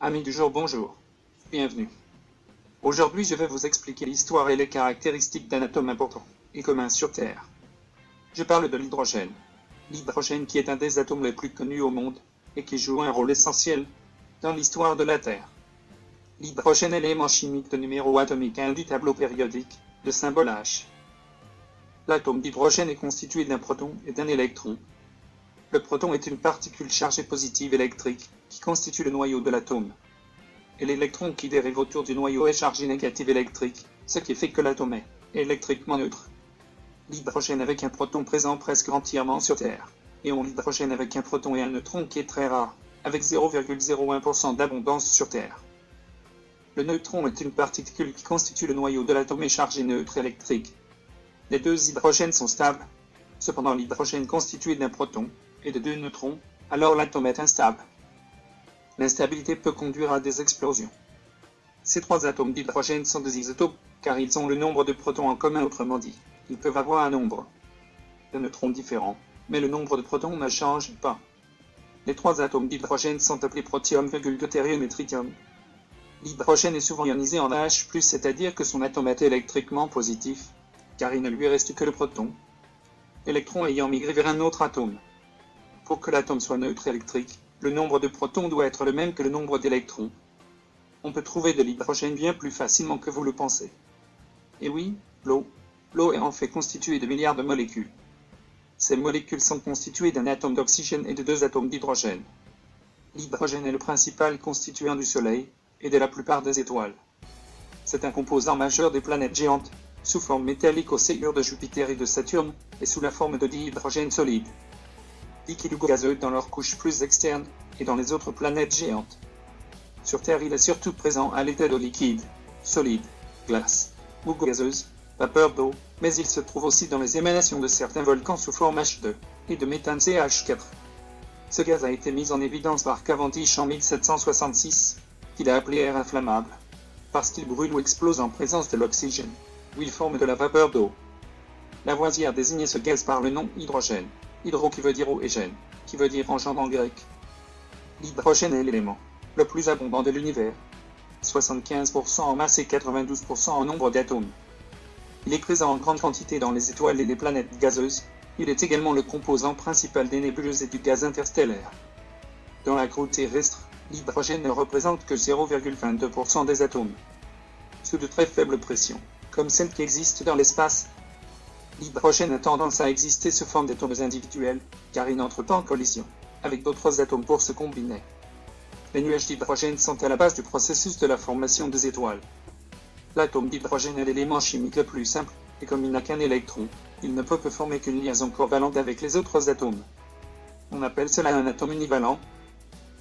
Amis du jour, bonjour. Bienvenue. Aujourd'hui, je vais vous expliquer l'histoire et les caractéristiques d'un atome important et commun sur Terre. Je parle de l'hydrogène. L'hydrogène qui est un des atomes les plus connus au monde et qui joue un rôle essentiel dans l'histoire de la Terre. L'hydrogène est l'élément chimique de numéro atomique 1 du tableau périodique, de symbole H. L'atome d'hydrogène est constitué d'un proton et d'un électron. Le proton est une particule chargée positive électrique qui constitue le noyau de l'atome. Et l'électron qui dérive autour du noyau est chargé négative électrique, ce qui fait que l'atome est électriquement neutre. L'hydrogène avec un proton présent presque entièrement sur Terre, et l'hydrogène avec un proton et un neutron qui est très rare, avec 0,01% d'abondance sur Terre. Le neutron est une particule qui constitue le noyau de l'atome et chargé neutre électrique. Les deux hydrogènes sont stables. Cependant, l'hydrogène constitué d'un proton et de deux neutrons, alors l'atome est instable. L'instabilité peut conduire à des explosions. Ces trois atomes d'hydrogène sont des isotopes, car ils ont le nombre de protons en commun, autrement dit, ils peuvent avoir un nombre de neutrons différents, mais le nombre de protons ne change pas. Les trois atomes d'hydrogène sont appelés protium, deutérium et tritium. L'hydrogène est souvent ionisé en H+, c'est-à-dire que son atome est électriquement positif, car il ne lui reste que le proton, l'électron ayant migré vers un autre atome. Pour que l'atome soit neutre électrique, le nombre de protons doit être le même que le nombre d'électrons. On peut trouver de l'hydrogène bien plus facilement que vous le pensez. Et oui, l'eau est en fait constituée de milliards de molécules. Ces molécules sont constituées d'un atome d'oxygène et de deux atomes d'hydrogène. L'hydrogène est le principal constituant du Soleil et de la plupart des étoiles. C'est un composant majeur des planètes géantes, sous forme métallique aux sillures de Jupiter et de Saturne, et sous la forme de dihydrogène solide, liquide ou gazeux dans leurs couches plus externes et dans les autres planètes géantes. Sur Terre, il est surtout présent à l'état de liquide, solide, glace ou gazeuse, vapeur d'eau, mais il se trouve aussi dans les émanations de certains volcans sous forme H2 et de méthane CH4. Ce gaz a été mis en évidence par Cavendish en 1766, qu'il a appelé air inflammable, parce qu'il brûle ou explose en présence de l'oxygène, où il forme de la vapeur d'eau. Lavoisier a désigné ce gaz par le nom hydrogène. Hydro qui veut dire eau et gène, qui veut dire enjambe en grec. L'hydrogène est l'élément le plus abondant de l'univers, 75% en masse et 92% en nombre d'atomes. Il est présent en grande quantité dans les étoiles et les planètes gazeuses. Il est également le composant principal des nébuleuses et du gaz interstellaire. Dans la croûte terrestre, l'hydrogène ne représente que 0,22% des atomes. Sous de très faibles pressions, comme celles qui existent dans l'espace, l'hydrogène a tendance à exister sous forme d'atomes individuels, car il n'entre pas en collision avec d'autres atomes pour se combiner. Les nuages d'hydrogène sont à la base du processus de la formation des étoiles. L'atome d'hydrogène est l'élément chimique le plus simple, et comme il n'a qu'un électron, il ne peut que former qu'une liaison covalente avec les autres atomes. On appelle cela un atome univalent.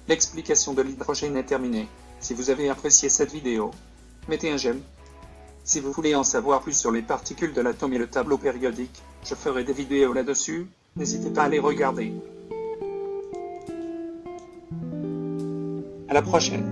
L'explication de l'hydrogène est terminée. Si vous avez apprécié cette vidéo, mettez un j'aime. Si vous voulez en savoir plus sur les particules de l'atome et le tableau périodique, je ferai des vidéos là-dessus, n'hésitez pas à les regarder. À la prochaine.